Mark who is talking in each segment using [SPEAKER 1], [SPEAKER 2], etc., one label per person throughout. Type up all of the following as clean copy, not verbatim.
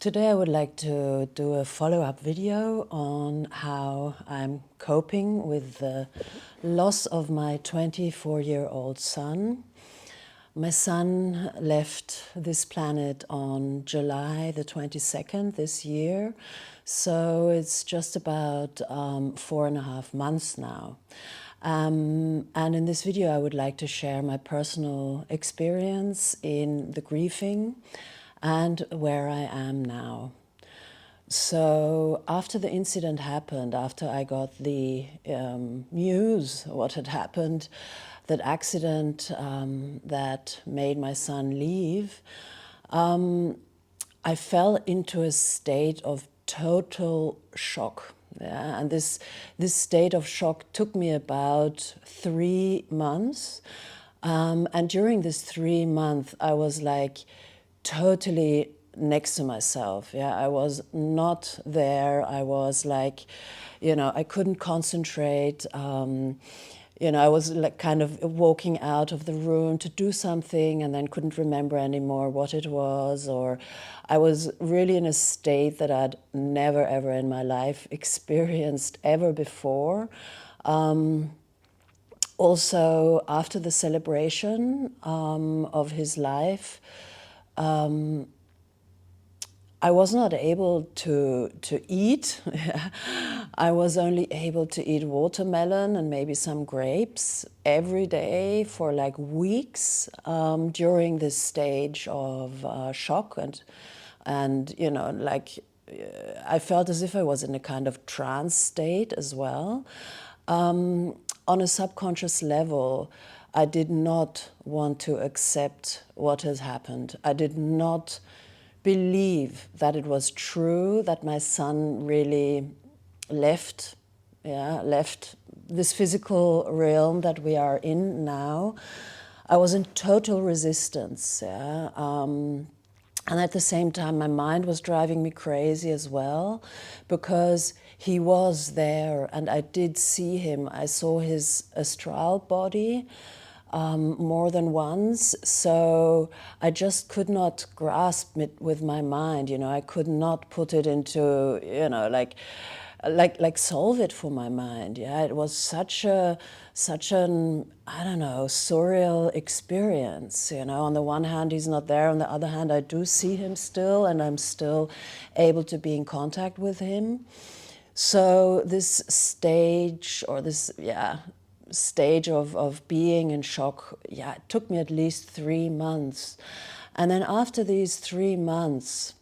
[SPEAKER 1] Today I would like to do a follow-up video on how I'm coping with the loss of my 24-year-old son. My son left this planet on July the 22nd this year, so it's just about 4.5 months now. And in this video I would like to share my personal experience in the grieving and where I am now. So after the incident happened, after I got the news, what had happened, that accident that made my son leave, I fell into a state of total shock. Yeah? And this state of shock took me about 3 months. And during this 3 months, I was like totally next to myself. Yeah, I was not there. I was like, I couldn't concentrate. I was like kind of walking out of the room to do something and then couldn't remember anymore what it was, or I was really in a state that I'd never ever in my life experienced ever before. Also, after the celebration of his life, I was not able to eat. I was only able to eat watermelon and maybe some grapes every day for like weeks during this stage of shock, and I felt as if I was in a kind of trance state as well. On a subconscious level, I did not want to accept what has happened. I did not believe that it was true, that my son really left this physical realm that we are in now. I was in total resistance. And at the same time, my mind was driving me crazy as well, because he was there and I did see him. I saw his astral body more than once, so I just could not grasp it with my mind. I could not put it into, like solve it for my mind. Yeah, it was such an, I don't know, surreal experience. On the one hand, he's not there. On the other hand, I do see him still, and I'm still able to be in contact with him. So this stage, or this, stage of being in shock, it took me at least 3 months. And then after these 3 months,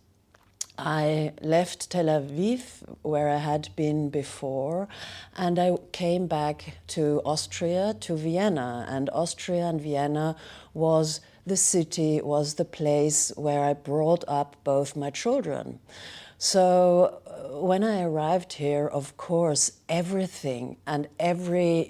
[SPEAKER 1] I left Tel Aviv, where I had been before, and I came back to Austria, to Vienna. And Austria and Vienna was the city, was the place where I brought up both my children. So when I arrived here, of course, everything and every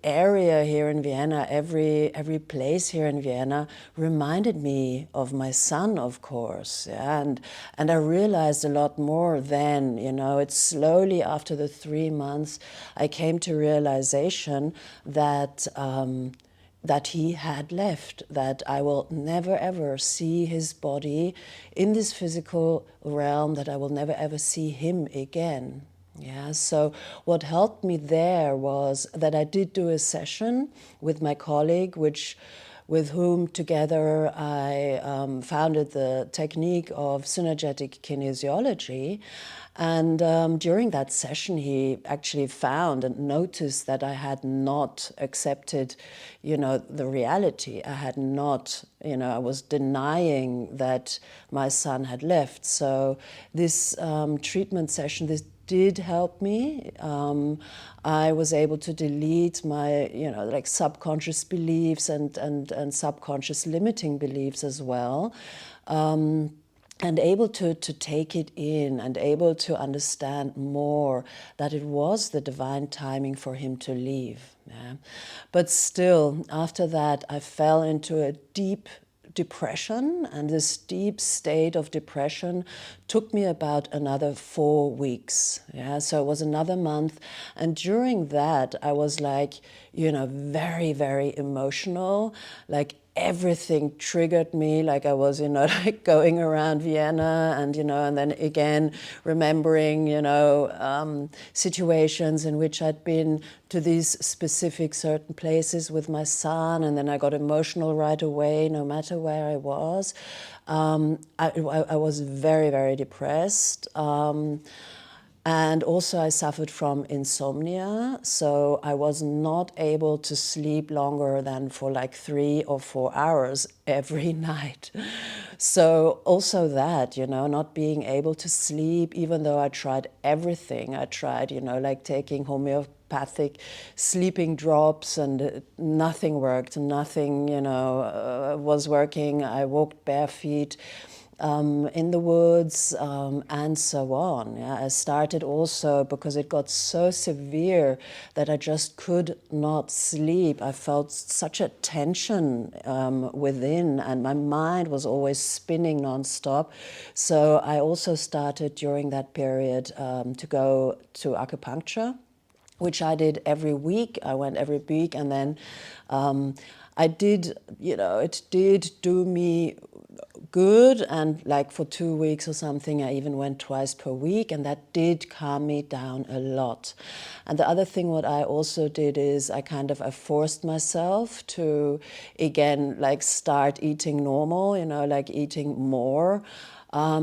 [SPEAKER 1] area here in Vienna, every place here in Vienna reminded me of my son, of course. Yeah? And I realized a lot more then. It's slowly after the 3 months I came to realization that that he had left, that I will never ever see his body in this physical realm, that I will never ever see him again. Yeah, so what helped me there was that I did do a session with my colleague, with whom together I founded the technique of synergetic kinesiology. And during that session, he actually found and noticed that I had not accepted, the reality. I had not, I was denying that my son had left. So this treatment session, this did help me. I was able to delete my, subconscious beliefs and subconscious limiting beliefs as well. And able to take it in and able to understand more that it was the divine timing for him to leave. Yeah? But still, after that, I fell into a deep depression, and this deep state of depression took me about another 4 weeks. Yeah, so it was another month, and during that I was like, very, very emotional. Like everything triggered me, like I was, you know, like going around Vienna and, you know, and then again remembering, you know, situations in which I'd been to these specific certain places with my son, and then I got emotional right away, no matter where I was. I was very, very depressed. And also I suffered from insomnia, so I was not able to sleep longer than for like 3 or 4 hours every night. So also that, you know, not being able to sleep, even though I tried everything. I tried, you know, like taking homeopathic sleeping drops, and nothing worked, nothing, you know, was working. I walked bare feet in the woods, and so on. Yeah, I started also because it got so severe that I just could not sleep. I felt such a tension within, and my mind was always spinning nonstop. So I also started during that period to go to acupuncture, which I did every week. I went every week, and then I did, you know, it did do me good, and like for 2 weeks or something I even went twice per week, and that did calm me down a lot. And the other thing what I also did is I forced myself to again like start eating normal, you know, like eating more.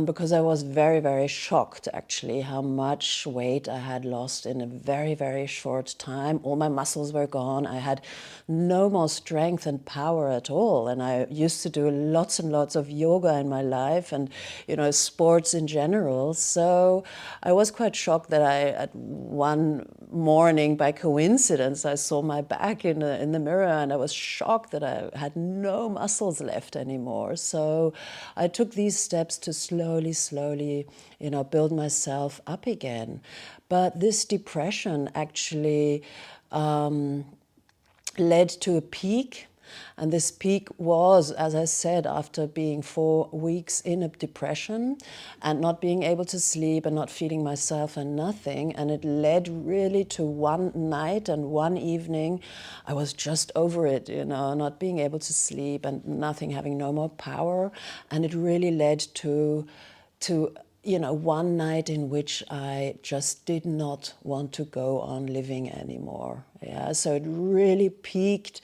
[SPEAKER 1] Because I was very, very shocked actually how much weight I had lost in a very, very short time. All my muscles were gone. I had no more strength and power at all. And I used to do lots and lots of yoga in my life, and, you know, sports in general. So I was quite shocked that at one morning, by coincidence, I saw my back in the mirror, and I was shocked that I had no muscles left anymore. So I took these steps to slowly, you know, build myself up again. But this depression actually led to a peak. And this peak was, as I said, after being 4 weeks in a depression and not being able to sleep and not feeding myself and nothing. And it led really to one night and one evening. I was just over it, you know, not being able to sleep and nothing, having no more power. And it really led to you know, one night in which I just did not want to go on living anymore. Yeah, so it really peaked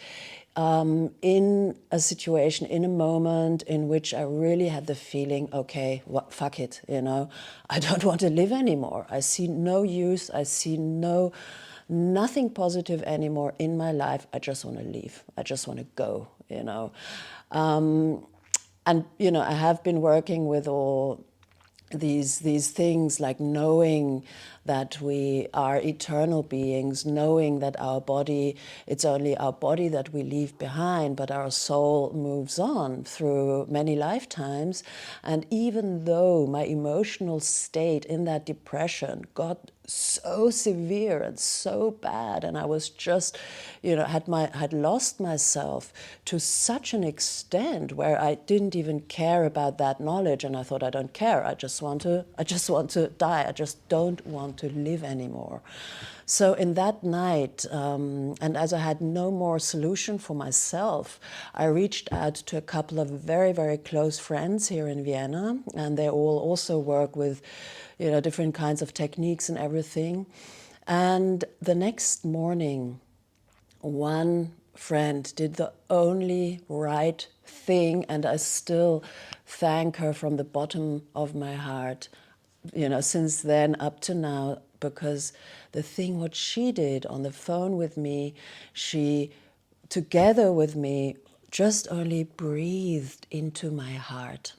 [SPEAKER 1] in a situation, in a moment in which I really had the feeling, okay, fuck it, you know, I don't want to live anymore. I see no use. I see nothing positive anymore in my life. I just want to leave. I just want to go, you know. And you know, I have been working with all these things, like knowing that we are eternal beings, knowing that our body, it's only our body that we leave behind, but our soul moves on through many lifetimes. And even though my emotional state in that depression got so severe and so bad, and I was just, you know, had lost myself to such an extent where I didn't even care about that knowledge, and I thought, I don't care, I just want to die, I just don't want to live anymore. So in that night, and as I had no more solution for myself, I reached out to a couple of very, very close friends here in Vienna, and they all also work with, you know, different kinds of techniques and everything. And the next morning, one friend did the only right thing, and I still thank her from the bottom of my heart, you know, since then up to now, because the thing what she did on the phone with me, she, together with me, just only breathed into my heart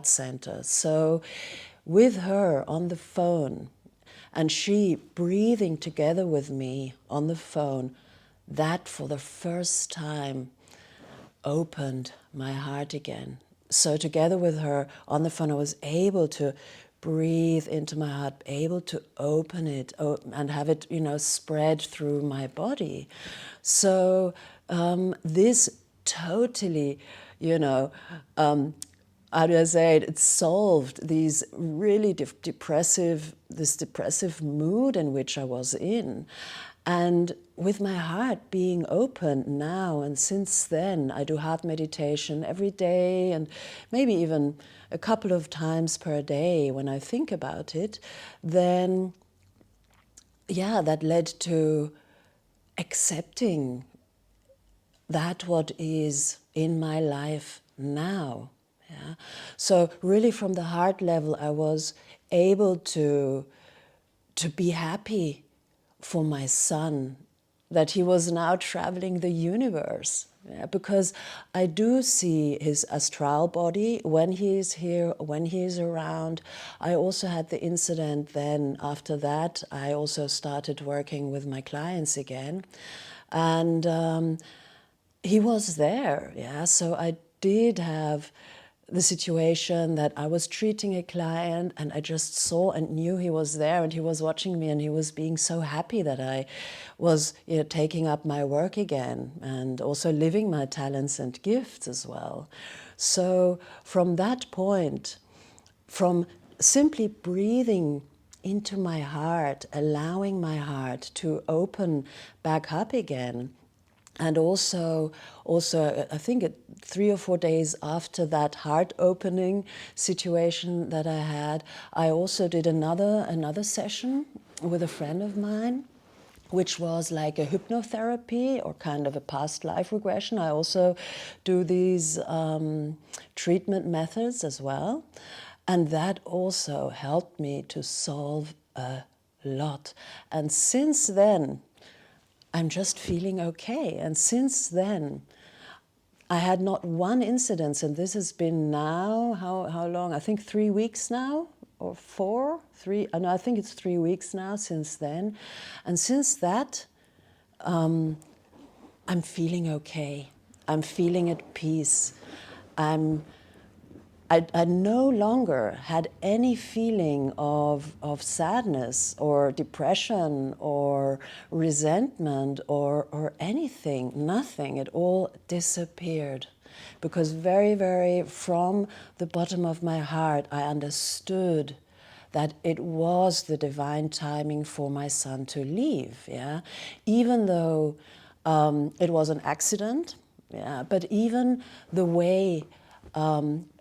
[SPEAKER 1] center. So with her on the phone, and she breathing together with me on the phone, that for the first time opened my heart again. So together with her on the phone, I was able to breathe into my heart, able to open it and have it, you know, spread through my body. So this totally, you know, how do I say it? It solved these really depressive mood in which I was in. And with my heart being open now, and since then, I do heart meditation every day and maybe even a couple of times per day when I think about it, then yeah, that led to accepting that what is in my life now. Yeah? So really from the heart level, I was able to be happy for my son, that he was now traveling the universe. Yeah, because I do see his astral body when he is here, when he is around. I also had the incident then, after that, I also started working with my clients again. And he was there, yeah. So I did have the situation that I was treating a client and I just saw and knew he was there and he was watching me and he was being so happy that I was, you know, taking up my work again and also living my talents and gifts as well. So from that point, from simply breathing into my heart, allowing my heart to open back up again, and also, I think 3 or 4 days after that heart opening situation that I had, I also did another session with a friend of mine, which was like a hypnotherapy or kind of a past life regression. I also do these treatment methods as well. And that also helped me to solve a lot. And since then, I'm just feeling okay. And since then, I had not one incident, and this has been now, how long? I think 3 weeks now, or 4, 3, no, I think it's 3 weeks now since then. And since that, I'm feeling okay. I'm feeling at peace. I no longer had any feeling of sadness or depression or resentment or anything, nothing. It all disappeared. Because very, very from the bottom of my heart, I understood that it was the divine timing for my son to leave, yeah? Even though it was an accident, yeah? But even the way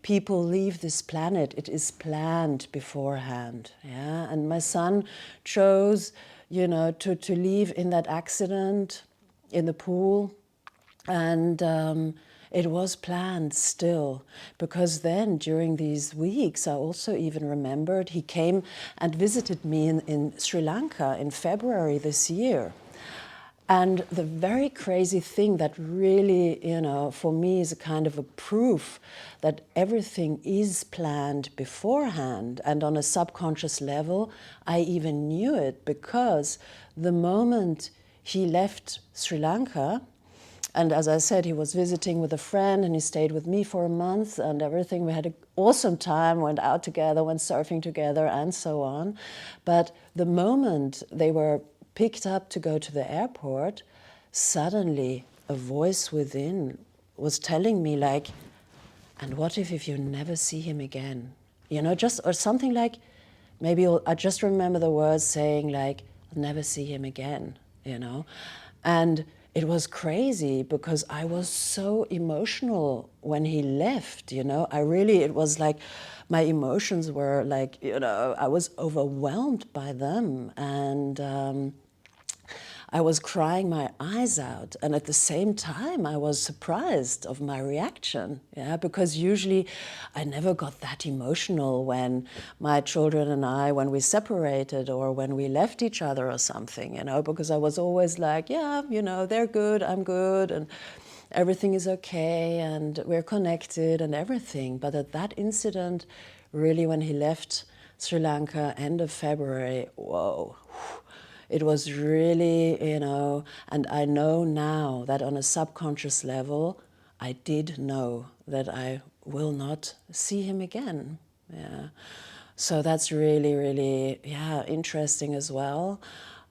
[SPEAKER 1] people leave this planet, it is planned beforehand, yeah? And my son chose, you know, to leave in that accident in the pool, and it was planned still, because then during these weeks I also even remembered he came and visited me in Sri Lanka in February this year. And the very crazy thing that really, you know, for me is a kind of a proof that everything is planned beforehand, and on a subconscious level I even knew it, because the moment he left Sri Lanka, and as I said, he was visiting with a friend and he stayed with me for a month and everything. We had an awesome time, went out together, went surfing together and so on. But the moment they were picked up to go to the airport, suddenly a voice within was telling me like, and what if you never see him again? You know, just, or something like, maybe I just remember the words saying like, I'll never see him again, you know? And it was crazy because I was so emotional when he left, you know? It was like my emotions were like, you know, I was overwhelmed by them. And I was crying my eyes out, and at the same time I was surprised of my reaction, yeah, because usually I never got that emotional when my children and I, when we separated or when we left each other or something, you know, because I was always like, yeah, you know, they're good, I'm good, and everything is okay, and we're connected and everything. But at that incident, really when he left Sri Lanka, end of February, whoa. It was really, you know, and I know now that on a subconscious level, I did know that I will not see him again. Yeah. So that's really, really, yeah, interesting as well.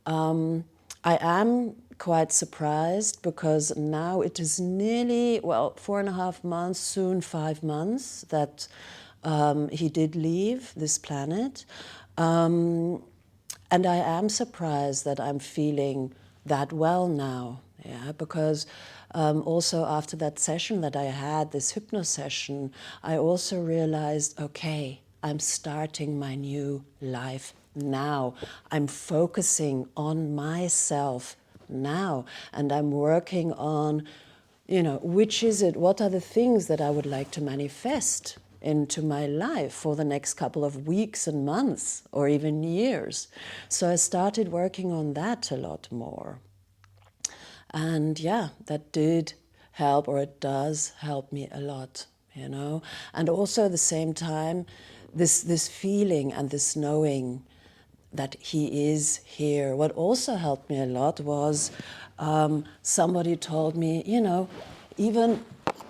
[SPEAKER 1] I am quite surprised because now it is nearly, well, 4.5 months, soon 5 months that he did leave this planet. And I am surprised that I'm feeling that well now, yeah, because also after that session that I had, this hypno session, I also realized, okay, I'm starting my new life now. I'm focusing on myself now, and I'm working on, you know, which is it, what are the things that I would like to manifest into my life for the next couple of weeks and months or even years. So I started working on that a lot more. And yeah, that did help, or it does help me a lot, you know. And also at the same time, this feeling and this knowing that he is here. What also helped me a lot was somebody told me, you know, even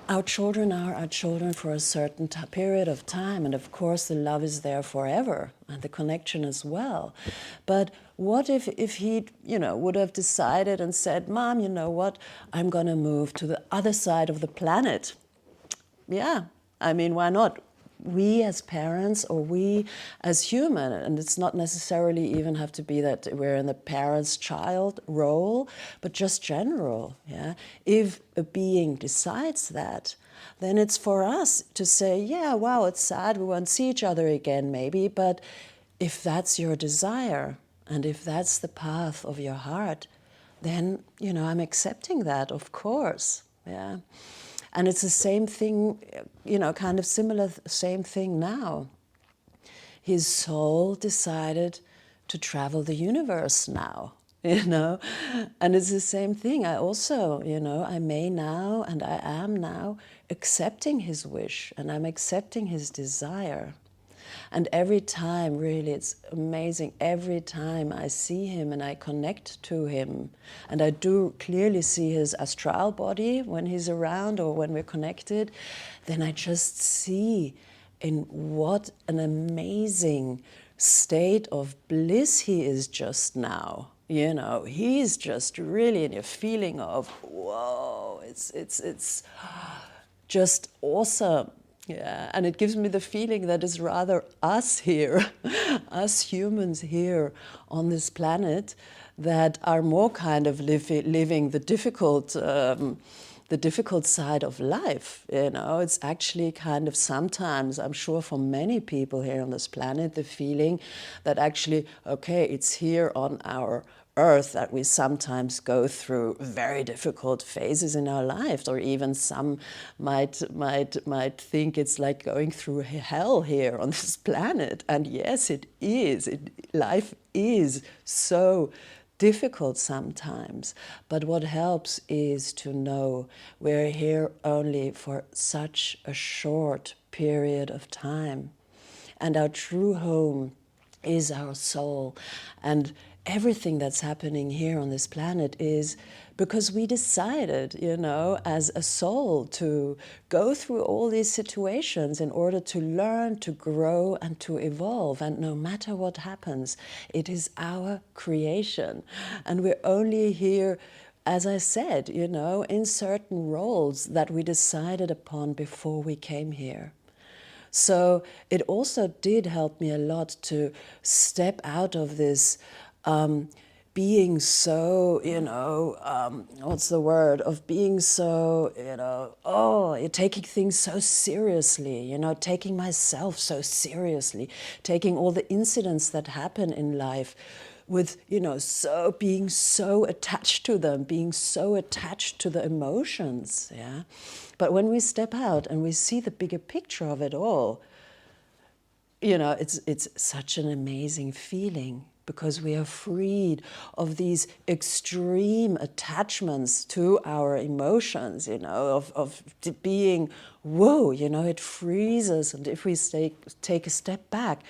[SPEAKER 1] our children are our children for a certain period of time, and of course the love is there forever, and the connection as well. But what if he, you know, would have decided and said, Mom, you know what, I'm going to move to the other side of the planet? Yeah, I mean, why not? We as parents, or we as human, and it's not necessarily even have to be that we're in the parents-child role, but just general, yeah? If a being decides that, then it's for us to say, yeah, wow, it's sad, we won't see each other again maybe, but if that's your desire, and if that's the path of your heart, then, you know, I'm accepting that, of course, yeah? And it's the same thing, you know, kind of similar, same thing now. His soul decided to travel the universe now, you know, and it's the same thing. I also, you know, I may now, and I am now, accepting his wish, and I'm accepting his desire. And every time, really, it's amazing, every time I see him and I connect to him, and I do clearly see his astral body when he's around or when we're connected, then I just see in what an amazing state of bliss he is just now. You know, he's just really in a feeling of, whoa, it's just awesome. Yeah, and it gives me the feeling that it's rather us here, us humans here on this planet, that are more kind of living the difficult side of life. You know, it's actually kind of sometimes, I'm sure for many people here on this planet, the feeling that actually, okay, it's here on our Earth that we sometimes go through very difficult phases in our lives, or even some might think it's like going through hell here on this planet. And yes, it is. Life is so difficult sometimes, but what helps is to know we're here only for such a short period of time, and our true home is our soul. And everything that's happening here on this planet is because we decided, you know, as a soul to go through all these situations in order to learn, to grow, and to evolve. And no matter what happens, it is our creation. And we're only here, as I said, you know, in certain roles that we decided upon before we came here. So it also did help me a lot to step out of this being so, you know, what's the word, of being so, you know, oh, you're taking things so seriously, you know, taking myself so seriously, taking all the incidents that happen in life with, you know, so being so attached to them, being so attached to the emotions, yeah. But when we step out and we see the bigger picture of it all, you know, it's such an amazing feeling, because we are freed of these extreme attachments to our emotions, you know, of being, whoa, you know, it frees us. And if we take a step back,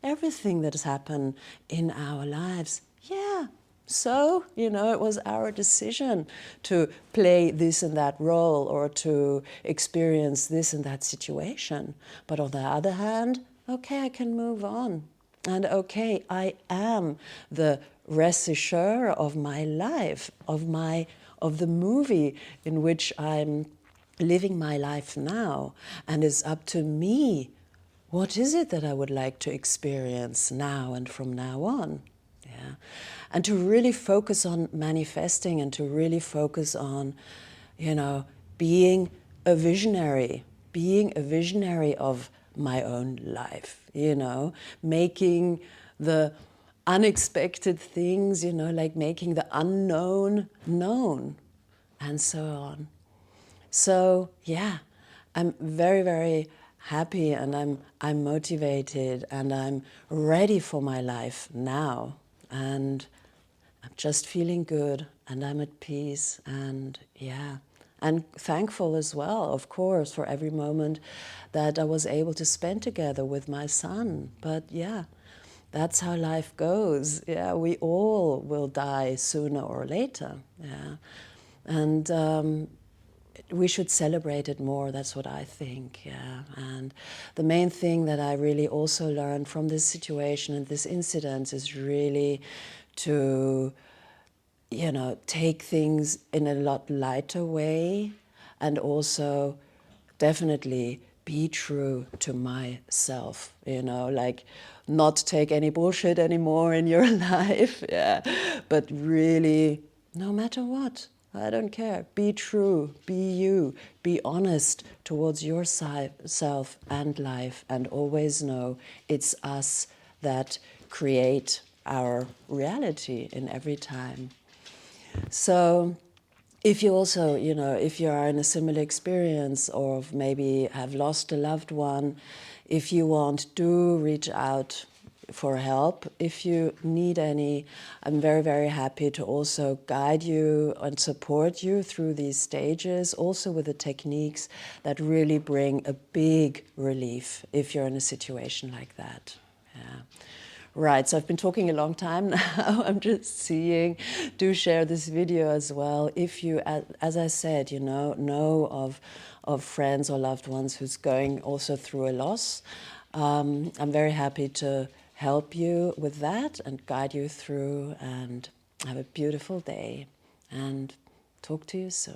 [SPEAKER 1] everything that has happened in our lives, yeah, so, you know, it was our decision to play this and that role, or to experience this and that situation. But on the other hand, okay, I can move on. And okay, I am the regisseur of my life, of the movie in which I'm living my life now. And it's up to me, what is it that I would like to experience now and from now on? Yeah. And to really focus on manifesting and to really focus on, you know, being a visionary of my own life, you know, making the unexpected things, you know, like making the unknown known, and so on. So yeah, I'm very, very happy, and I'm motivated, and I'm ready for my life now, and I'm just feeling good, and I'm at peace, and yeah, and thankful as well, of course, for every moment that I was able to spend together with my son. But yeah, that's how life goes. Yeah, we all will die sooner or later. Yeah, and we should celebrate it more. That's what I think. Yeah, and the main thing that I really also learned from this situation and this incident is really to, you know, take things in a lot lighter way, and also definitely be true to myself, you know, like not take any bullshit anymore in your life, yeah, but really, no matter what, I don't care, be true, be you, be honest towards yourself and life, and always know it's us that create our reality in every time. So if you also, you know, if you are in a similar experience or maybe have lost a loved one, if you want, do reach out for help. If you need any, I'm very, very happy to also guide you and support you through these stages, also with the techniques that really bring a big relief if you're in a situation like that. Yeah. Right, so I've been talking a long time now. I'm just seeing, do share this video as well. If you, as I said, you know of friends or loved ones who's going also through a loss, I'm very happy to help you with that and guide you through, and have a beautiful day, and talk to you soon.